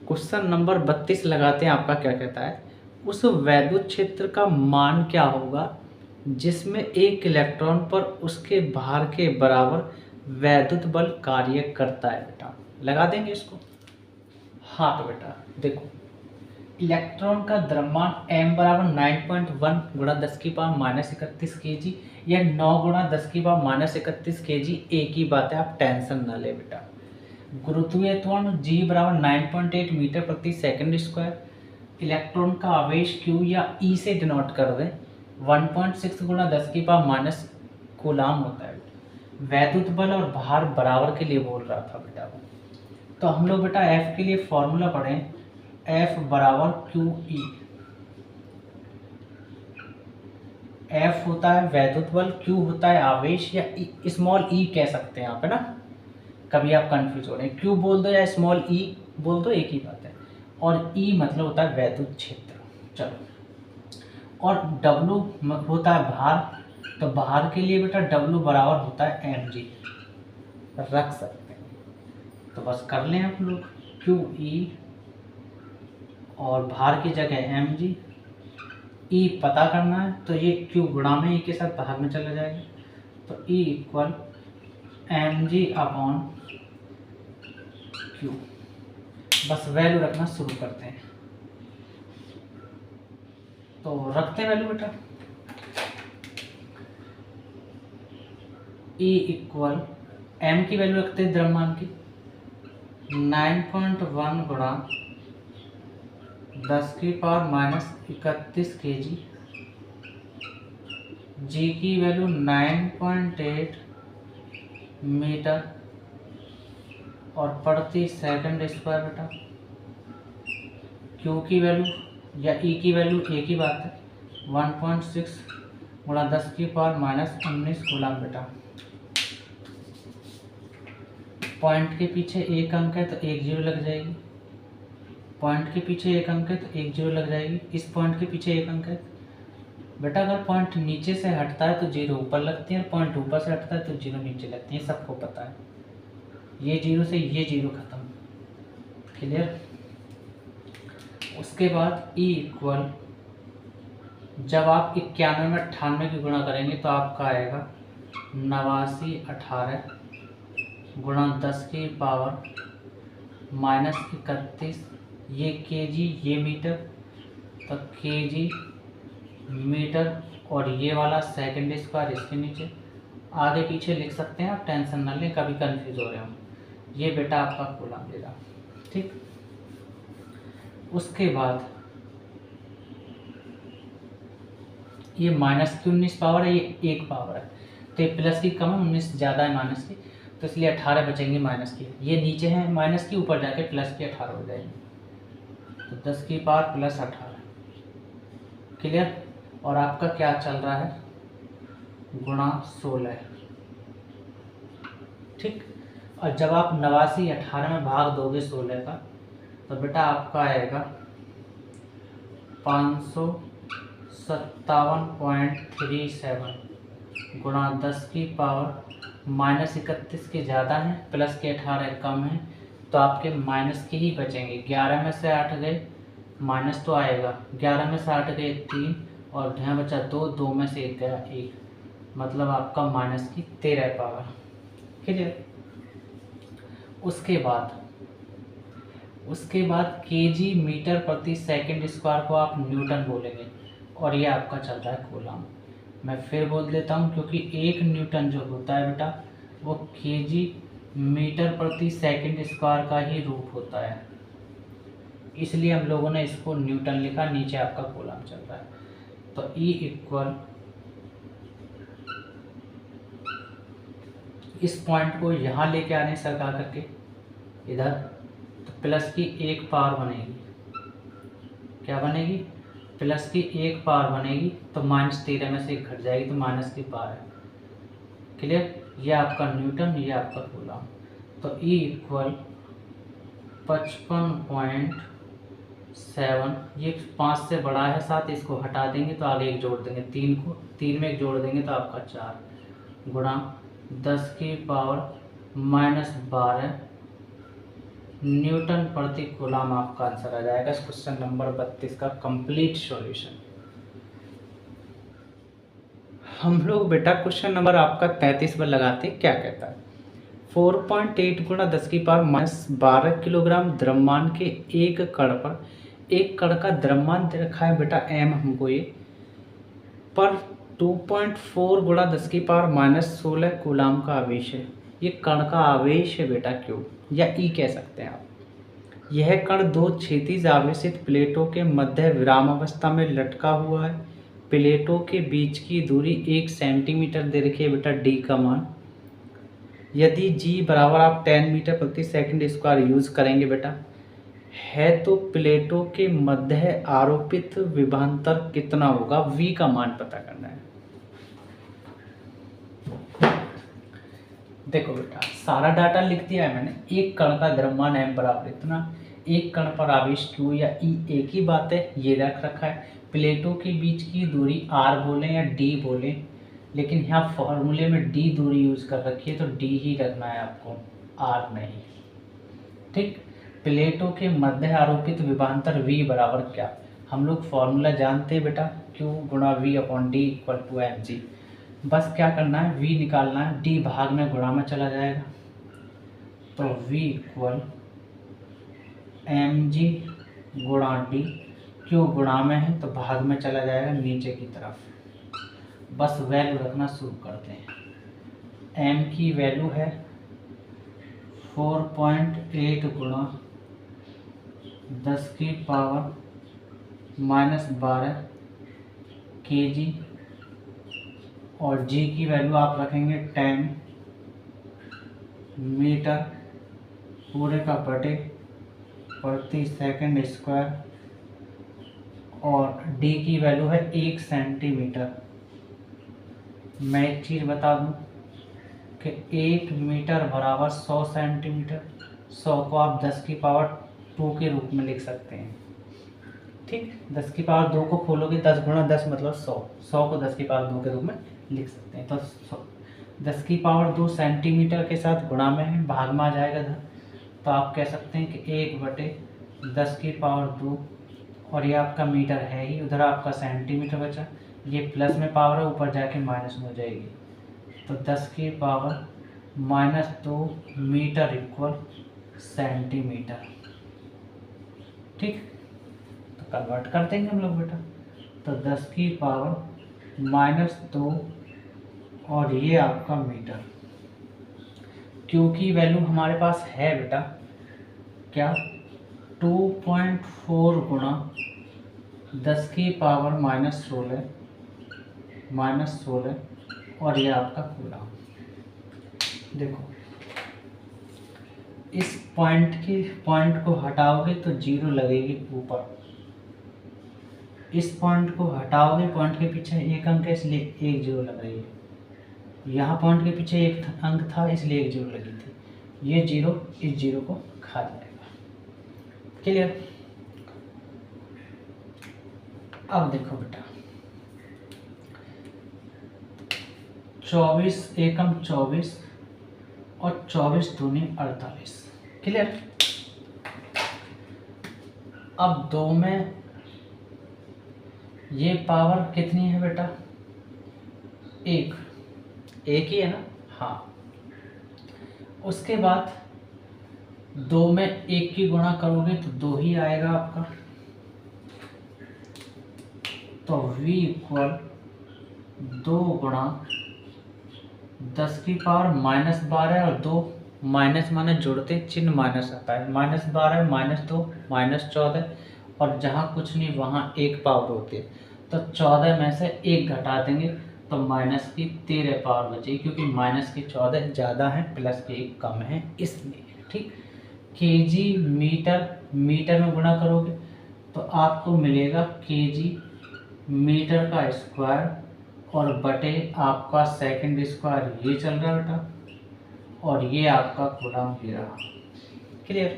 Question number 32 लगाते हैं। आपका क्या कहता है, उस वैद्युत क्षेत्र का मान क्या होगा जिसमें एक इलेक्ट्रॉन पर उसके भार के बराबर वैद्युत बल कार्य करता है। बेटा लगा देंगे इसको। हाँ तो बेटा देखो, इलेक्ट्रॉन का द्रव्यमान m बराबर 9.1 गुणा 10⁻31 kg या 9 गुणा 10⁻31 kg, एक ही बात है, आप टेंशन ना ले बेटा। गुरुत्वीय त्वरण g बराबर 9.8 मीटर प्रति सेकंड स्क्वायर। इलेक्ट्रॉन का आवेश q या e से डिनोट कर दें 1.6 गुणा 10⁻⁻, कूलाम होता है। वैद्युत बल और भार बराबर के लिए बोल रहा था बेटा वो। तो हम लोग बेटा F के लिए फॉर्मूला पढ़ें, F बराबर QE। F होता है वैद्युत बल, Q होता है आवेश या स्मॉल e कह सकते हैं आप, है ना। कभी आप कंफ्यूज हो रहे हैं, Q बोल दो या स्मॉल e बोल दो, एक ही बात है। और E मतलब होता है वैद्युत क्षेत्र। चलो, और W होता है भार। तो भार के लिए बेटा W बराबर होता है mg, रख सकते हैं। तो बस कर लें आप लोग, QE और भार की जगह mg। E पता करना है तो ये Q गुणा में E के साथ बाहर में चला जाएगा, तो E equal mg upon Q। बस वैल्यू रखना शुरू करते हैं। तो रखते हैं वैल्यू बेटा, E इक्वल m की वैल्यू रखते हैं द्रव्यमान की 9.1 गुणा 10⁻31 kg, G की वैल्यू 9.8 मीटर और प्रति सेकंड स्क्वायर बेटा। Q की वैल्यू या E की वैल्यू एक ही बात है, 1.6 गुणा 10⁻⁻19 कूलम बेटा। पॉइंट के पीछे एक अंक है तो एक जीरो लग जाएगी, पॉइंट के पीछे एक अंक है तो एक जीरो लग जाएगी। इस पॉइंट के पीछे एक अंक है बेटा, अगर पॉइंट नीचे से हटता है तो जीरो ऊपर लगती है, और पॉइंट ऊपर से हटता है तो जीरो नीचे लगती है, सबको पता है। ये जीरो से ये जीरो खत्म, क्लियर। उसके बाद E इक्वल, जब आप 91 में 98 की गुणा करेंगे तो आपका आएगा 8918 गुणा 10⁻31, ये केजी ये मीटर, तो केजी मीटर, और ये वाला सेकंड स्क्वायर इसके नीचे। आगे पीछे लिख सकते हैं आप, टेंशन ना लें, कभी कंफ्यूज हो रहे हो। ये बेटा आपका कूलम देगा, ठीक। उसके बाद ये माइनस की 19 पावर है, ये एक पावर है, तो ये प्लस की कम है, 19 ज़्यादा है माइनस की, तो इसलिए 18 बचेंगे माइनस की। ये नीचे है माइनस की, ऊपर जाके प्लस की 18 हो जाएंगे, तो 10 की पावर प्लस 18, क्लियर। और आपका क्या चल रहा है, गुणा 16, ठीक। और जब आप 89 18 में भाग दोगे 16 का, तो बेटा आपका आएगा 557.37 गुणा 10 की पावर -31 के ज़्यादा है, प्लस के 18 कम है, तो आपके माइनस के ही बचेंगे। 11 में से 8 गए, माइनस तो आएगा, 11 में से 8 गए 3, और यहाँ बचा 2, 2 में से 1 गया 1, मतलब आपका माइनस की 13 पावर, क्लियर। उसके बाद केजी मीटर प्रति सेकंड स्क्वायर को आप न्यूटन बोलेंगे, और ये आपका चल रहा है कूलम। मैं फिर बोल देता हूँ, क्योंकि 1 न्यूटन जो होता है बेटा वो केजी मीटर प्रति सेकंड स्क्वायर का ही रूप होता है, इसलिए हम लोगों ने इसको न्यूटन लिखा, नीचे आपका कूलम चल रहा है। तो E इक्वल, इस पॉइंट को यहाँ लेके आने सरका करके इधर, तो प्लस की 1 पावर बनेगी, क्या बनेगी, प्लस की 1 पावर बनेगी, तो -13 में से 1 घट जाएगी, तो माइनस की पावर है, क्लियर। ये आपका न्यूटन, ये आपका कूलम। तो E इक्वल 55.7, ये 5 से बड़ा है 7, इसको हटा देंगे तो आगे 1 जोड़ देंगे, 3 को 3 में 1 जोड़ देंगे तो आपका 4 गुणा 10 की पावर -12 न्यूटन प्रति कूलम आपका आंसर आ जाएगा इस क्वेश्चन नंबर 32 का कंप्लीट सॉल्यूशन। हम लोग बेटा क्वेश्चन नंबर आपका 33 पर लगाते हैं, क्या कहता है 4.8 गुणा 10⁻⁻12 किलोग्राम द्रव्यमान के एक कण का द्रव्यमान दे रखा है बेटा m हमको ये, पर 2.4 गुणा 10⁻16 कूलम का आवेश है। ये कण का आवेश है बेटा क्यों, या ई कह सकते हैं आप। यह कण दो क्षैतिज आवेशित प्लेटों के मध्य विरामावस्था में लटका हुआ है। प्लेटों के बीच की दूरी 1 सेंटीमीटर दे रखी है बेटा डी का मान। यदि जी बराबर आप 10 मीटर प्रति सेकंड स्क्वायर यूज करेंगे बेटा है, तो प्लेटों के मध्य आरोपित विभवांतर कितना होगा, वी का मान पता करना है। देखो बेटा सारा डाटा लिख दिया है मैंने। एक कण का द्रव्यमान m बराबर इतना, एक कण पर आवेश q या e एक ही बात है, ये रख रखा है। प्लेटों के बीच की दूरी r बोलें या d बोलें, लेकिन यहाँ फॉर्मूले में d दूरी यूज कर रखी है तो d ही रखना है आपको, r नहीं। ठीक, प्लेटों के मध्य आरोपित विभवांतर v बराबर क्या, हम लोग फॉर्मूला जानते हैं बेटा, q गुणा v upon d equal to mg। बस क्या करना है, v निकालना है, d भाग में गुणा में चला जाएगा, तो v इक्वल mg गुणा d, q गुणा में है तो भाग में चला जाएगा नीचे की तरफ। बस वैल्यू रखना शुरू करते हैं। m की वैल्यू है 4.8 गुणा 10⁻12 kg, और g की वैल्यू आप रखेंगे 10 मीटर पूरे का बटे प्रति सेकंड स्क्वायर, और d की वैल्यू है 1 सेंटीमीटर। मैं एक चीज़ बता दूं कि 1 मीटर बराबर 100 सेंटीमीटर, 100 को आप 10⁻2 के रूप में लिख सकते हैं। ठीक, 10⁻2 को खोलोगे 10 गुणा 10 मतलब 100, 100 को 10⁻2 के रूप में लिख सकते हैं। तो 10⁻2 सेंटीमीटर के साथ गुणा में है, भाग में आ जाएगा इधर, तो आप कह सकते हैं कि 1/10⁻2, और ये आपका मीटर है ही, उधर आपका सेंटीमीटर बचा, ये प्लस में पावर है ऊपर जाके माइनस में हो जाएगी, तो 10⁻2 मीटर इक्वल सेंटीमीटर। ठीक, तो कन्वर्ट कर देंगे हम लोग बेटा, तो 10⁻2 और ये आपका मीटर। क्यू की वैल्यू हमारे पास है बेटा क्या, 2.4 गुणा 10⁻16 और ये आपका कूलम। देखो इस पॉइंट को हटाओगे तो 0 लगेगी ऊपर, इस पॉइंट को हटाओगे, पॉइंट के पीछे एक अंक है इसलिए 1 0 लग रही है, यहाँ पॉइंट के पीछे एक अंक था इसलिए 1 0 लगी थी, ये 0 इस 0 को खा जाएगा। क्लियर। अब देखो बेटा 24 एकम 24 और 24 दूनी 48। क्लियर। अब 2 में ये पावर कितनी है बेटा, एक ही है ना, हाँ। उसके बाद 2 में 1 की गुणा करोगे तो 2 ही आएगा आपका, तो v इक्वल 2 गुणा 10⁻12 और 2 माइनस माइनस जोड़ते चिन्ह माइनस आता है, -12 -2 -14, और जहाँ कुछ नहीं वहाँ 1 पावर होती है, तो 14 में से 1 घटा देंगे तो माइनस की 13 पावर बचेगी, क्योंकि माइनस की 14 ज़्यादा है प्लस की 1 कम है इसलिए। ठीक, केजी मीटर में गुणा करोगे तो आपको मिलेगा केजी मीटर का स्क्वायर, और बटे आपका सेकंड स्क्वायर ये चल रहा है बेटा, और ये आपका कूलम ये रहा। क्लियर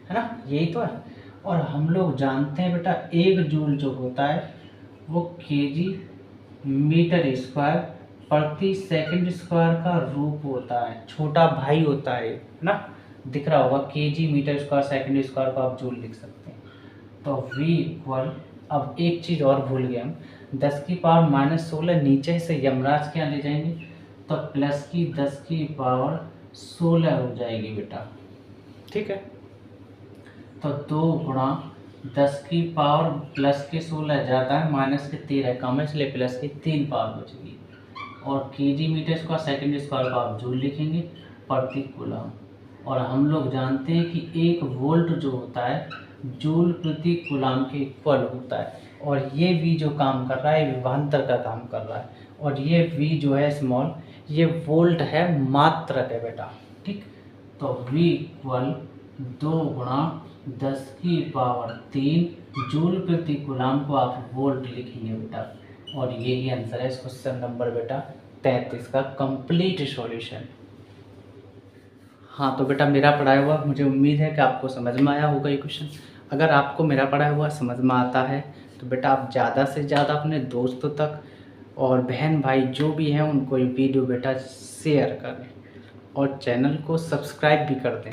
है ना, यही तो है। और हम लोग जानते हैं बेटा 1 जूल जो होता है वो केजी मीटर स्क्वायर प्रति सेकंड स्क्वायर का रूप होता है, छोटा भाई होता है ना, दिख रहा होगा, KG metre square second square को आप जूल लिख सकते हैं। तो v इक्वल, अब एक चीज़ और भूल गए हम, 10 की पावर -16 नीचे से यमराज क्या ले जाएंगे, तो प्लस की 10 की पावर 16 हो जाएगी बेटा, ठीक है। तो 2 गुणा 10 की पावर प्लस के 16 ज़्यादा है, माइनस के 13 कम है, इसलिए प्लस की 3 पावर बचेगी। और KG metre square second square को आप जूल लिखेंगे प्रति कूलम। और हम लोग जानते हैं कि 1 वोल्ट जो होता है जूल प्रति कूलम के इक्वल होता है। और ये V जो काम कर रहा है विभवांतर का काम कर रहा है, और ये V जो है स्मॉल, ये वोल्ट है, मात्रक है बेटा, ठीक। तो V इक्वल 2 गुणा 10 की पावर 3 जूल प्रति कूलम को आप वोल्ट लिखेंगे बेटा। और यही आंसर है इस क्वेश्चन नंबर बेटा 33 का कंप्लीट सॉल्यूशन। हाँ तो बेटा मेरा पढ़ाया हुआ मुझे उम्मीद है कि आपको समझ में आया होगा ये क्वेश्चन। अगर आपको मेरा पढ़ाया हुआ समझ में आता है तो बेटा आप ज़्यादा से ज़्यादा अपने दोस्तों तक और बहन भाई जो भी हैं उनको ये वीडियो बेटा शेयर करें और चैनल को सब्सक्राइब भी कर दें।